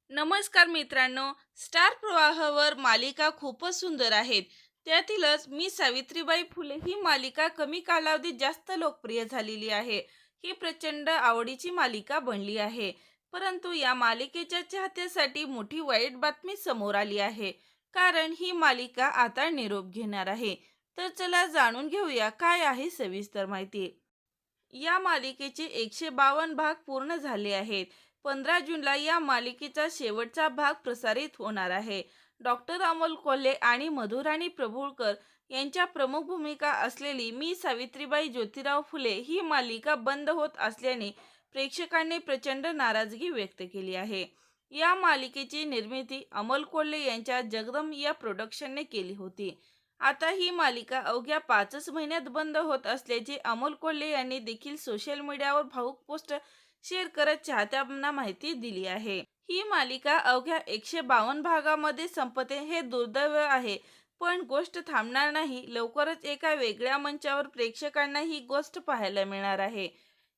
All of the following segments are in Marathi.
नमस्कार मित्रांनो. स्टार प्रवाहावर मालिका खूपच सुंदर आहेत. त्यातीलच मी सावित्रीबाई फुले ही मालिका कमी कालावधीत जास्त लोकप्रिय झालेली आहे. ही प्रचंड आवडीची मालिका बनली आहे. परंतु या मालिकेच्या चाहत्यासाठी मोठी वाईट बातमी समोर आली आहे. कारण ही मालिका आता निरोप घेणार आहे. तर चला जाणून घेऊया काय आहे सविस्तर माहिती. या मालिकेचे 152 भाग पूर्ण झाले आहेत. 15 जूनला या मालिकेचा शेवटचा भाग प्रसारित होणार आहे. डॉक्टर अमोल कोल्हे आणि मधुराणी प्रभुळकर यांच्या प्रमुख भूमिका असलेली मी सावित्रीबाई ज्योतिराव फुले ही मालिका बंद होत असल्याने प्रेक्षकांनी प्रचंड नाराजगी व्यक्त केली आहे. या मालिकेची निर्मिती अमोल कोल्हे यांच्या जगदम या प्रोडक्शनने केली होती. आता ही मालिका अवघ्या 5च महिन्यात बंद होत असल्याचे अमोल कोल्हे यांनी देखील सोशल मीडियावर भावुक पोस्ट शेअर करत चाहत्यांना माहिती दिली आहे. ही मालिका अवघ्या 152 भागामध्ये संपते हे दुर्दैव आहे. पण गोष्ट थांबणार नाही. लवकरच एका वेगळ्या मंचावर प्रेक्षकांना ही गोष्ट पाहायला मिळणार आहे.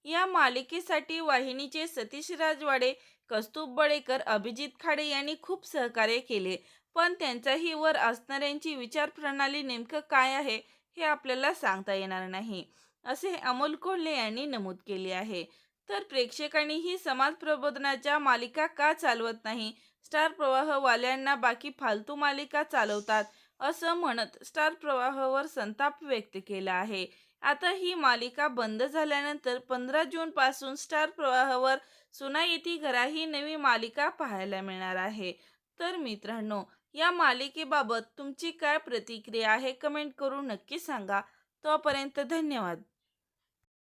या मालिकेसाठी वाहिनीचे सतीश राजवाडे, कौस्तुभ बळेकर, अभिजित खाडे यांनी खूप सहकार्य केले. पण त्यांच्याही वर असणाऱ्यांची विचारप्रणाली नेमकं काय आहे हे आपल्याला सांगता येणार नाही, असे अमोल कोल्हे यांनी नमूद केले आहे. तर प्रेक्षकांनी ही समाज प्रबोधनाच्या मालिका का चालवत नाही, स्टार प्रवाहवाल्यांना बाकी फालतू मालिका चालवतात असं म्हणत स्टार प्रवाहावर संताप व्यक्त केला आहे. आता ही मालिका बंद झाल्यानंतर 15 जून पासून स्टार प्रवाहावर सुना येती घरा ही नवी मालिका पाहायला मिळणार आहे. तर मित्रांनो, या मालिकेबाबत तुमची काय प्रतिक्रिया आहे कमेंट करून नक्की सांगा. तोपर्यंत धन्यवाद.